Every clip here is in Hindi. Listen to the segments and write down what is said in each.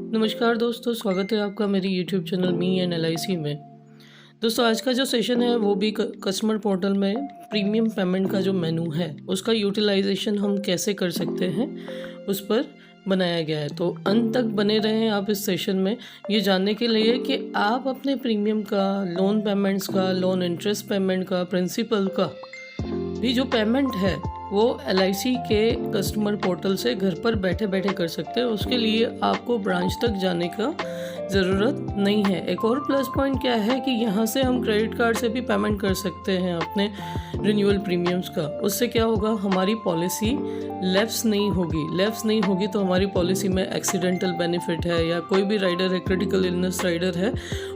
नमस्कार दोस्तों, स्वागत है आपका मेरी YouTube channel me and LIC में। दोस्तों आज का जो सेशन है वो भी कस्टमर पोर्टल में प्रीमियम पेमेंट का जो मेनू है उसका यूटिलाइजेशन हम कैसे कर सकते हैं उस पर बनाया गया है। तो अंत तक बने रहें आप इस सेशन में ये जानने के लिए कि आप अपने प्रीमियम का, लोन पेमेंट्स का, लोन इंटरेस्ट पेमेंट का, प्रिंसिपल का भी जो पेमेंट है वो LIC के कस्टमर पोर्टल से घर पर बैठे बैठे कर सकते हैं। उसके लिए आपको ब्रांच तक जाने का ज़रूरत नहीं है। एक और प्लस पॉइंट क्या है कि यहाँ से हम क्रेडिट कार्ड से भी पेमेंट कर सकते हैं अपने रिन्यूअल प्रीमियम्स का। उससे क्या होगा, हमारी पॉलिसी लैप्स नहीं होगी तो हमारी पॉलिसी में एक्सीडेंटल बेनिफिट है या कोई भी राइडर है, क्रिटिकल इलनेस राइडर है,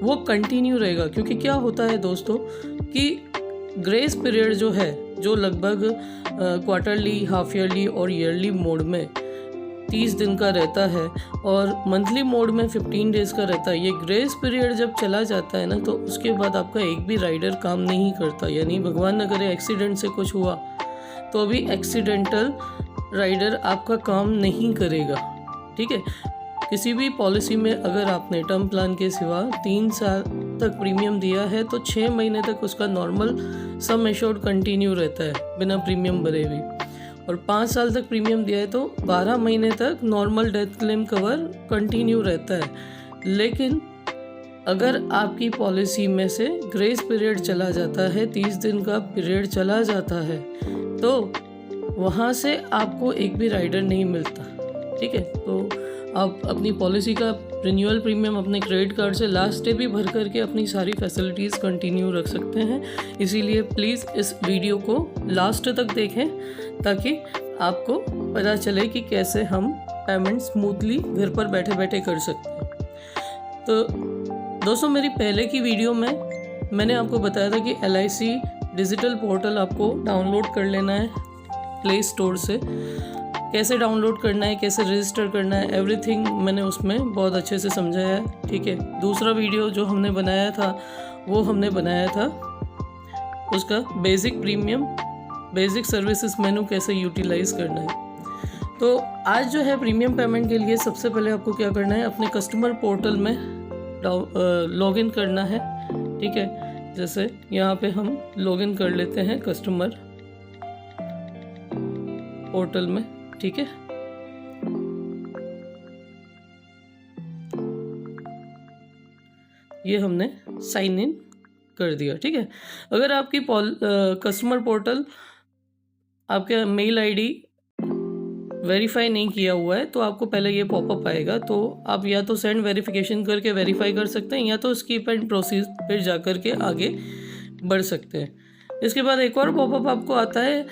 वो कंटिन्यू रहेगा। क्योंकि क्या होता है दोस्तों कि ग्रेस पीरियड जो है, जो लगभग क्वार्टरली, हाफ ईयरली और ईयरली मोड में 30 दिन का रहता है और मंथली मोड में 15 डेज़ का रहता है। ये ग्रेस पीरियड जब चला जाता है ना, तो उसके बाद आपका एक भी राइडर काम नहीं करता। यानी भगवान न करे एक्सीडेंट से कुछ हुआ तो अभी एक्सीडेंटल राइडर आपका काम नहीं करेगा। ठीक है, किसी भी पॉलिसी में अगर आपने टर्म प्लान के सिवा 3 साल तक प्रीमियम दिया है तो 6 महीने तक उसका नॉर्मल सम एश्योर्ड कंटिन्यू रहता है बिना प्रीमियम भरे भी, और 5 साल तक प्रीमियम दिया है तो 12 महीने तक normal death claim cover continue रहता है। लेकिन अगर आपकी पॉलिसी में से ग्रेस पीरियड चला जाता है, 30 दिन का पीरियड चला जाता है, तो वहाँ से आपको एक भी राइडर नहीं मिलता। ठीक है, तो आप अपनी पॉलिसी का रिन्यूअल प्रीमियम अपने क्रेडिट कार्ड से लास्ट डे भी भर करके अपनी सारी फैसिलिटीज़ कंटिन्यू रख सकते हैं। इसीलिए प्लीज़ इस वीडियो को लास्ट तक देखें ताकि आपको पता चले कि कैसे हम पेमेंट स्मूथली घर पर बैठे बैठे कर सकते हैं। तो दोस्तों, मेरी पहले की वीडियो में मैंने आपको बताया था कि LIC डिजिटल पोर्टल आपको डाउनलोड कर लेना है प्ले स्टोर से। कैसे डाउनलोड करना है, कैसे रजिस्टर करना है, एवरीथिंग मैंने उसमें बहुत अच्छे से समझाया है। ठीक है, दूसरा वीडियो जो हमने बनाया था वो हमने बनाया था उसका बेसिक प्रीमियम, बेसिक सर्विसेज मेनू कैसे यूटिलाइज करना है। तो आज जो है प्रीमियम पेमेंट के लिए सबसे पहले आपको क्या करना है, अपने कस्टमर पोर्टल में लॉगिन करना है। ठीक है, जैसे यहाँ पे हम लॉगिन कर लेते हैं कस्टमर पोर्टल में। ठीक है, ये हमने साइन इन कर दिया। ठीक है, अगर आपकी कस्टमर पोर्टल आपके मेल आईडी वेरीफाई नहीं किया हुआ है तो आपको पहले ये पॉपअप आएगा। तो आप या तो सेंड वेरिफिकेशन करके वेरीफाई कर सकते हैं या तो स्किप एंड प्रोसीड पर जा कर के आगे बढ़ सकते हैं। इसके बाद एक और पॉपअप आपको आता है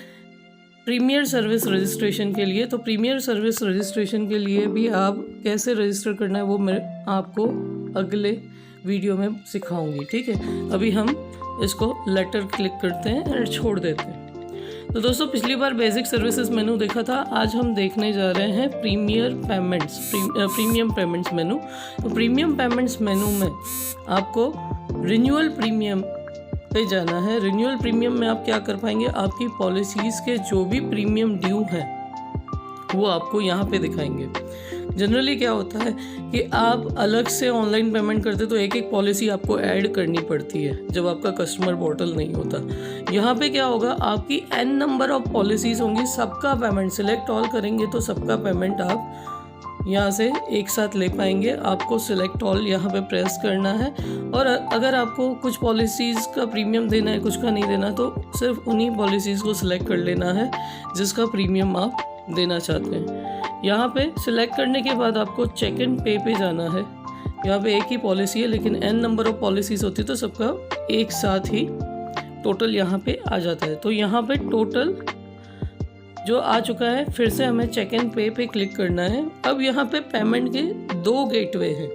प्रीमियर सर्विस रजिस्ट्रेशन के लिए। तो प्रीमियर सर्विस रजिस्ट्रेशन के लिए भी आप कैसे रजिस्टर करना है वो मैं आपको अगले वीडियो में सिखाऊंगी। ठीक है, अभी हम इसको लेटर क्लिक करते हैं और छोड़ देते हैं। तो दोस्तों, पिछली बार बेसिक सर्विसेज मेनू देखा था, आज हम देखने जा रहे हैं प्रीमियम पेमेंट्स मेनू। तो प्रीमियम पेमेंट्स मेनू में आपको रिन्यूअल प्रीमियम पे जाना है। रिन्यूअल प्रीमियम में आप क्या कर पाएंगे, आपकी पॉलिसीज़ के जो भी प्रीमियम ड्यू हैं वो आपको यहाँ पे दिखाएंगे। जनरली क्या होता है कि आप अलग से ऑनलाइन पेमेंट करते तो एक एक पॉलिसी आपको ऐड करनी पड़ती है जब आपका कस्टमर पोर्टल नहीं होता। यहाँ पे क्या होगा, आपकी n नंबर ऑफ पॉलिसीज़ होंगी, सबका पेमेंट सिलेक्ट ऑल करेंगे तो सबका पेमेंट आप यहाँ से एक साथ ले पाएंगे। आपको सिलेक्ट ऑल यहाँ पे प्रेस करना है, और अगर आपको कुछ पॉलिसीज़ का प्रीमियम देना है, कुछ का नहीं देना, तो सिर्फ उन्हीं पॉलिसीज़ को सिलेक्ट कर लेना है जिसका प्रीमियम आप देना चाहते हैं। यहाँ पे सिलेक्ट करने के बाद आपको चेक एंड पे पे जाना है। यहाँ पे एक ही पॉलिसी है लेकिन n नंबर ऑफ पॉलिसीज़ होती है तो सबका एक साथ ही टोटल यहाँ पे आ जाता है। तो यहाँ पे टोटल जो आ चुका है, फिर से हमें चेक एंड पे पे क्लिक करना है। अब यहाँ पे पेमेंट के 2 गेटवे हैं,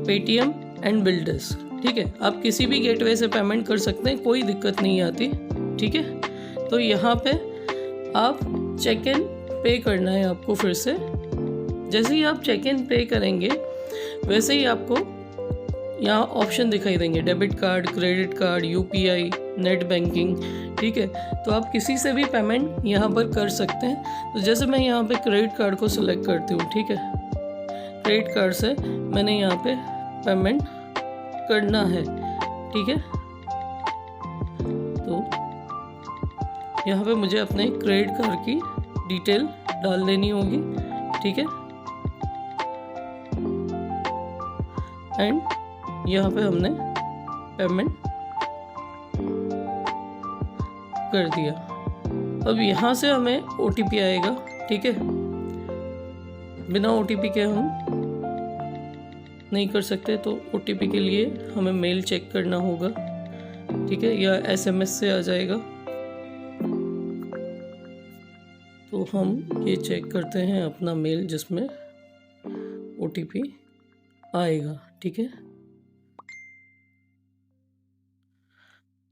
पेटीएम एंड बिलडेस्क। ठीक है, आप किसी भी गेटवे से पेमेंट कर सकते हैं, कोई दिक्कत नहीं आती। ठीक है, तो यहाँ पे आप चेक एंड पे करना है आपको। फिर से जैसे ही आप चेक एंड पे करेंगे वैसे ही आपको यहाँ ऑप्शन दिखाई देंगे, debit card, credit card, UPI, net banking. ठीक है, तो आप किसी से भी पेमेंट यहाँ पर कर सकते हैं। तो जैसे मैं यहाँ पे क्रेडिट कार्ड को सिलेक्ट करती हूँ। ठीक है, क्रेडिट कार्ड से मैंने यहाँ पे पेमेंट करना है, ठीक है। तो यहाँ पे मुझे अपने क्रेडिट कार्ड की डिटेल डाल देनी होगी, ठीक है। एंड यहाँ पे हमने पेमेंट कर दिया। अब यहाँ से हमें OTP आएगा, ठीक है। बिना OTP के हम नहीं कर सकते, तो OTP के लिए हमें मेल चेक करना होगा, ठीक है, या SMS से आ जाएगा। तो हम ये चेक करते हैं अपना मेल जिसमें OTP आएगा, ठीक है।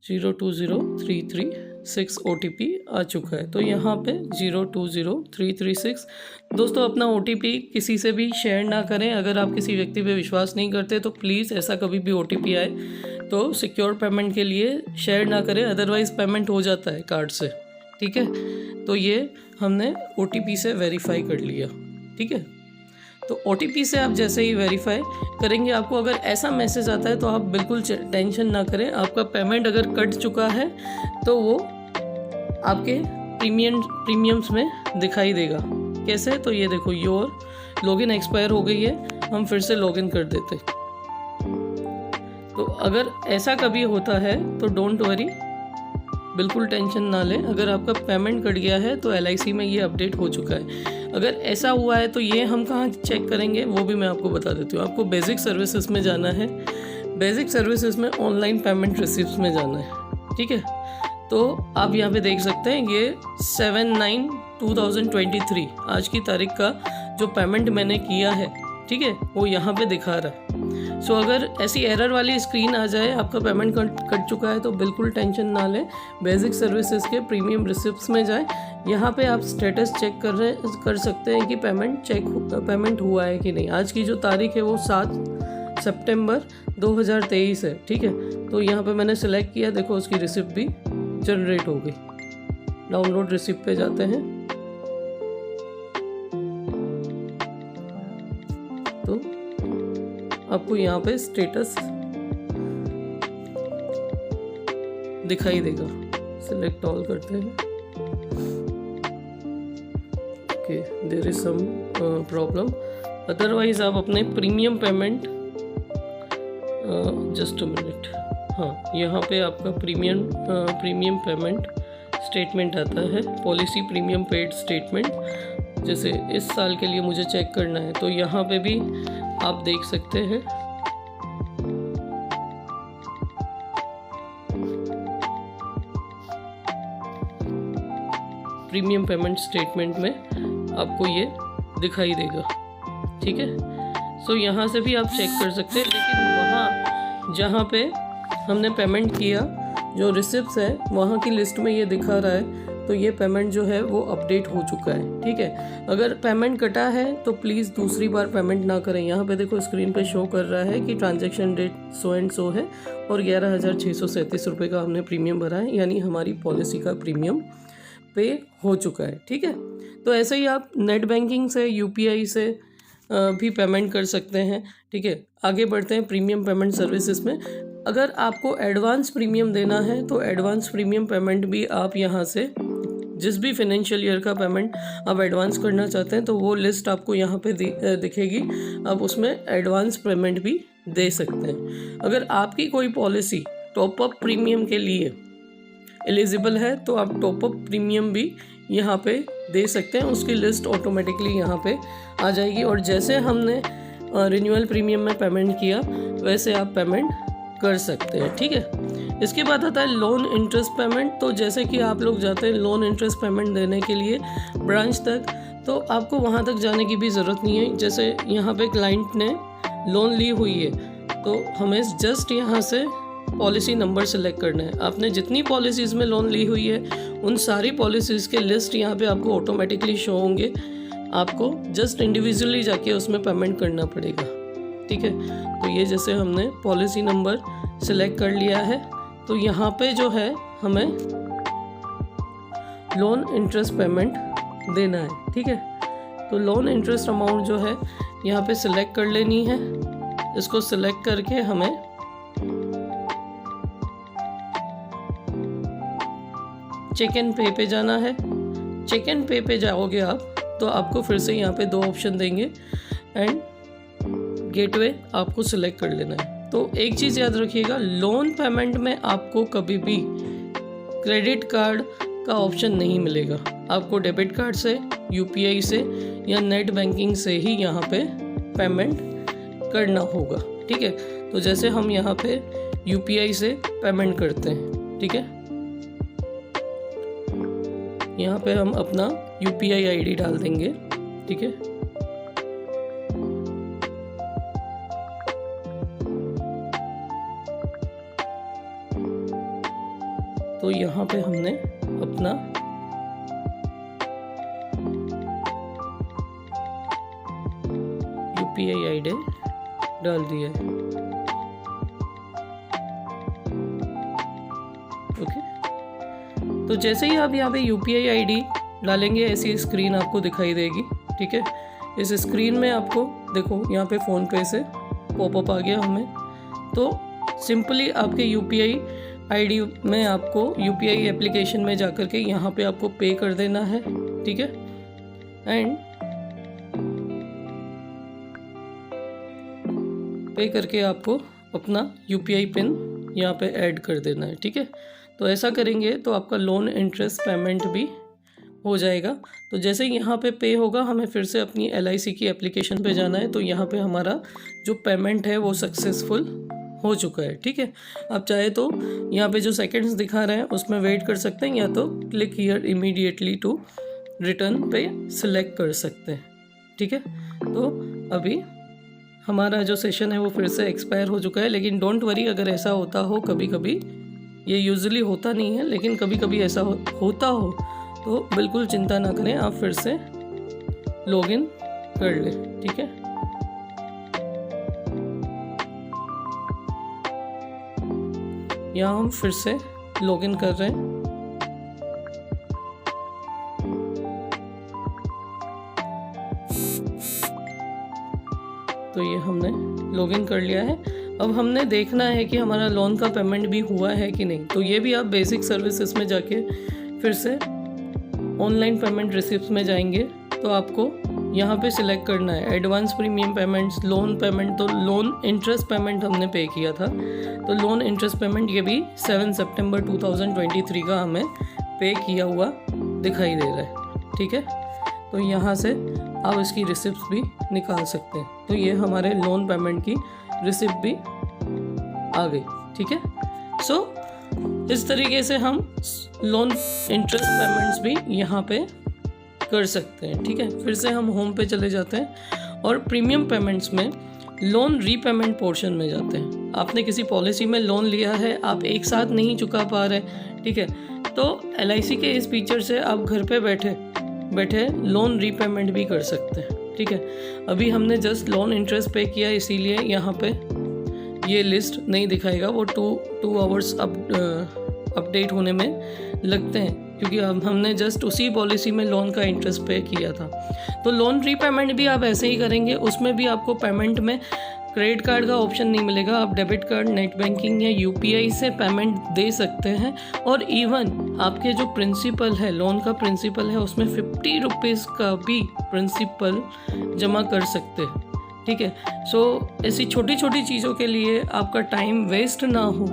020336 OTP आ चुका है। तो यहाँ पे 020336। दोस्तों अपना OTP किसी से भी शेयर ना करें। अगर आप किसी व्यक्ति पे विश्वास नहीं करते तो प्लीज़ ऐसा कभी भी OTP आए तो सिक्योर पेमेंट के लिए शेयर ना करें, अदरवाइज़ पेमेंट हो जाता है कार्ड से, ठीक है। तो ये हमने OTP से वेरीफाई कर लिया, ठीक है। तो OTP से आप जैसे ही वेरीफाई करेंगे, आपको अगर ऐसा मैसेज आता है तो आप बिल्कुल टेंशन ना करें। आपका पेमेंट अगर कट चुका है तो वो आपके प्रीमियम्स में दिखाई देगा। कैसे? तो ये देखो, योर लॉगिन एक्सपायर हो गई है, हम फिर से लॉगिन कर देते। तो अगर ऐसा कभी होता है तो डोंट वरी, बिल्कुल टेंशन ना लें। अगर आपका पेमेंट कट गया है तो LIC में ये अपडेट हो चुका है। अगर ऐसा हुआ है तो ये हम कहाँ चेक करेंगे वो भी मैं आपको बता देती हूँ। आपको बेसिक सर्विसेज में जाना है, बेसिक सर्विसेज में ऑनलाइन पेमेंट रिसिप्ट्स में जाना है, ठीक है। तो आप यहाँ पे देख सकते हैं ये 7/9/2023 आज की तारीख का जो पेमेंट मैंने किया है, ठीक है, वो यहाँ पे दिखा रहा है। सो अगर ऐसी एरर वाली स्क्रीन आ जाए, आपका पेमेंट कट चुका है, तो बिल्कुल टेंशन ना लें। बेसिक सर्विसेज के प्रीमियम रिसिप्ट्स में जाएं, यहाँ पे आप स्टेटस चेक कर सकते हैं कि पेमेंट हुआ है कि नहीं। आज की जो तारीख है वो 7 सितंबर 2023 है, ठीक है। तो यहाँ पे मैंने सेलेक्ट किया, देखो उसकी रिसिप्ट भी जनरेट हो गई। डाउनलोड रिसिप्ट पे जाते हैं तो आपको यहाँ पे स्टेटस दिखाई देगा। सिलेक्ट ऑल करते हैं। Okay, there is some problem. Otherwise आप अपने premium payment, just a minute, हाँ, यहाँ पे आपका प्रीमियम पेमेंट स्टेटमेंट आता है, पॉलिसी प्रीमियम पेड स्टेटमेंट। जैसे इस साल के लिए मुझे चेक करना है तो यहाँ पे भी आप देख सकते हैं। प्रीमियम पेमेंट स्टेटमेंट में आपको ये दिखाई देगा, ठीक है। सो यहाँ से भी आप चेक कर सकते हैं, लेकिन वहाँ जहाँ पे हमने पेमेंट किया, जो रिसिप्ट्स है वहाँ की लिस्ट में ये दिखा रहा है, तो ये पेमेंट जो है वो अपडेट हो चुका है, ठीक है। अगर पेमेंट कटा है तो प्लीज़ दूसरी बार पेमेंट ना करें। यहाँ पे देखो स्क्रीन पे शो कर रहा है कि transaction date so and so है और 11,637 रुपये का हमने प्रीमियम भरा है, यानी हमारी पॉलिसी का प्रीमियम पे हो चुका है, ठीक है। तो ऐसे ही आप नेट बैंकिंग से, UPI से भी पेमेंट कर सकते हैं, ठीक है। आगे बढ़ते हैं प्रीमियम पेमेंट सर्विसेज में। अगर आपको एडवांस प्रीमियम देना है तो एडवांस प्रीमियम पेमेंट भी आप यहाँ से, जिस भी फाइनेंशियल ईयर का पेमेंट आप एडवांस करना चाहते हैं तो वो लिस्ट आपको यहाँ पे दिखेगी। आप उसमें एडवांस पेमेंट भी दे सकते हैं। अगर आपकी कोई पॉलिसी टॉप अप प्रीमियम के लिए एलिजिबल है तो आप टॉप अप प्रीमियम भी यहाँ पे दे सकते हैं। उसकी लिस्ट ऑटोमेटिकली यहाँ पे आ जाएगी और जैसे हमने रिन्यूअल प्रीमियम में पेमेंट किया वैसे आप पेमेंट कर सकते हैं, ठीक है। इसके बाद आता है लोन इंटरेस्ट पेमेंट। तो जैसे कि आप लोग जाते हैं लोन इंटरेस्ट पेमेंट देने के लिए ब्रांच तक, तो आपको वहाँ तक जाने की भी ज़रूरत नहीं है। जैसे यहाँ पे क्लाइंट ने लोन ली हुई है तो हमें जस्ट यहाँ से पॉलिसी नंबर सेलेक्ट करना है। आपने जितनी पॉलिसीज़ में लोन ली हुई है उन सारी पॉलिसीज़ के लिस्ट यहाँ पे आपको ऑटोमेटिकली शो होंगे। आपको जस्ट इंडिविजुअली जाके उसमें पेमेंट करना पड़ेगा, ठीक है। तो ये जैसे हमने पॉलिसी नंबर सेलेक्ट कर लिया है तो यहाँ पे जो है हमें लोन इंटरेस्ट पेमेंट देना है, ठीक है। तो लोन इंटरेस्ट अमाउंट जो है यहाँ पे सिलेक्ट कर लेनी है। इसको सिलेक्ट करके हमें चेक एंड पे पे जाना है। चेक एंड पे पे जाओगे आप तो आपको फिर से यहाँ पे 2 ऑप्शन देंगे एंड गेटवे आपको सिलेक्ट कर लेना है। तो एक चीज़ याद रखिएगा, लोन पेमेंट में आपको कभी भी क्रेडिट कार्ड का ऑप्शन नहीं मिलेगा। आपको डेबिट कार्ड से, यूपीआई से या नेट बैंकिंग से ही यहाँ पे पेमेंट करना होगा। ठीक है, तो जैसे हम यहाँ पे यूपीआई से पेमेंट करते हैं, ठीक है, यहाँ पे हम अपना यूपीआई आईडी डाल देंगे। ठीक है, तो यहाँ पे हमने अपना यूपीआई आईडी डाल दिया है। ओके, तो जैसे ही आप यहाँ पे यूपीआई आईडी डालेंगे ऐसी स्क्रीन आपको दिखाई देगी। ठीक है, इस स्क्रीन में आपको देखो यहाँ पे फ़ोन पे से पॉपअप आ गया हमें। तो सिंपली आपके यूपीआई आईडी में आपको यूपीआई एप्लीकेशन में जाकर के यहाँ पे आपको पे कर देना है। ठीक है, एंड पे करके आपको अपना यूपीआई पिन यहाँ पे ऐड कर देना है। ठीक है, तो ऐसा करेंगे तो आपका लोन इंटरेस्ट पेमेंट भी हो जाएगा। तो जैसे ही यहाँ पे पे होगा हमें फिर से अपनी LIC की एप्लीकेशन पे जाना है। तो यहाँ पे हमारा जो पेमेंट है वो सक्सेसफुल हो चुका है। ठीक है, आप चाहे तो यहाँ पे जो सेकंड्स दिखा रहे हैं उसमें वेट कर सकते हैं, या तो click here immediately to return पे सिलेक्ट कर सकते हैं। ठीक है, तो अभी हमारा जो सेशन है वो फिर से एक्सपायर हो चुका है। लेकिन डोंट वरी, अगर ऐसा होता हो कभी कभी, ये यूजुअली होता नहीं है लेकिन कभी कभी ऐसा होता हो तो बिल्कुल चिंता ना करें, आप फिर से लॉगिन कर लें। ठीक है, यहाँ हम फिर से लॉगिन कर रहे हैं। तो ये हमने लॉगिन कर लिया है। अब हमने देखना है कि हमारा लोन का पेमेंट भी हुआ है कि नहीं। तो ये भी आप बेसिक सर्विसेज में जाके फिर से ऑनलाइन पेमेंट रिसिप्ट में जाएंगे तो आपको यहाँ पे सिलेक्ट करना है advance premium payments, loan payment. तो लोन इंटरेस्ट पेमेंट हमने पे किया था, तो लोन इंटरेस्ट पेमेंट ये भी 7 सितंबर 2023 का हमें पे किया हुआ दिखाई दे रहा है। ठीक है, तो यहाँ से आप इसकी रिसिप्ट भी निकाल सकते हैं। तो ये हमारे लोन पेमेंट की रिसिप्ट भी आ गई। ठीक है, सो इस तरीके से हम लोन इंटरेस्ट पेमेंट्स भी यहाँ पे कर सकते हैं। ठीक है, फिर से हम होम पे चले जाते हैं और प्रीमियम पेमेंट्स में लोन रीपेमेंट पोर्शन में जाते हैं। आपने किसी पॉलिसी में लोन लिया है, आप एक साथ नहीं चुका पा रहे, ठीक है, तो LIC के इस फीचर से आप घर पे बैठे बैठे लोन रीपेमेंट भी कर सकते हैं। ठीक है, अभी हमने जस्ट लोन इंटरेस्ट पे किया इसीलिए यहाँ पे ये लिस्ट नहीं दिखाएगा, वो 2 आवर्स अपडेट होने में लगते हैं क्योंकि अब हमने जस्ट उसी पॉलिसी में लोन का इंटरेस्ट पे किया था। तो लोन रीपेमेंट भी आप ऐसे ही करेंगे, उसमें भी आपको पेमेंट में क्रेडिट कार्ड का ऑप्शन नहीं मिलेगा। आप डेबिट कार्ड, नेट बैंकिंग या यूपीआई से पेमेंट दे सकते हैं और इवन आपके जो प्रिंसिपल है, लोन का प्रिंसिपल है, उसमें 50 रुपीज़ का भी प्रिंसिपल जमा कर सकते हैं। ठीक है, सो ऐसी छोटी छोटी चीज़ों के लिए आपका टाइम वेस्ट ना हो,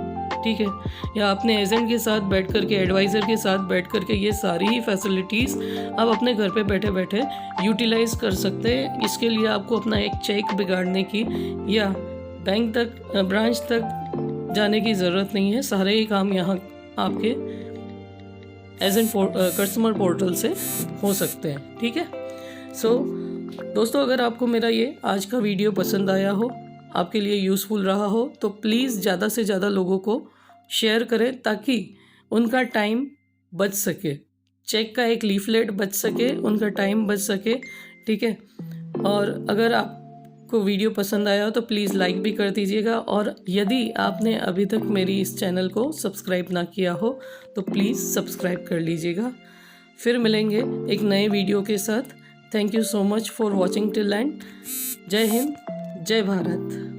ठीक है, या अपने एजेंट के साथ बैठ कर के, एडवाइज़र के साथ बैठ कर के ये सारी ही फैसिलिटीज़ आप अपने घर पे बैठे बैठे यूटिलाइज़ कर सकते हैं। इसके लिए आपको अपना एक चेक बिगाड़ने की या बैंक तक, ब्रांच तक जाने की ज़रूरत नहीं है। सारे ही काम यहाँ आपके एजेंट कस्टमर पोर्टल से हो सकते हैं। ठीक है, सो दोस्तों, अगर आपको मेरा ये आज का वीडियो पसंद आया हो, आपके लिए यूज़फुल रहा हो, तो प्लीज़ ज़्यादा से ज़्यादा लोगों को शेयर करें ताकि उनका टाइम बच सके, चेक का एक लीफलेट बच सके, उनका टाइम बच सके। ठीक है, और अगर आपको वीडियो पसंद आया हो तो प्लीज़ लाइक भी कर दीजिएगा, और यदि आपने अभी तक मेरी इस चैनल को सब्सक्राइब ना किया हो तो प्लीज़ सब्सक्राइब कर लीजिएगा। फिर मिलेंगे एक नए वीडियो के साथ। Thank you so much for watching till and. जय हिंद, जय भारत।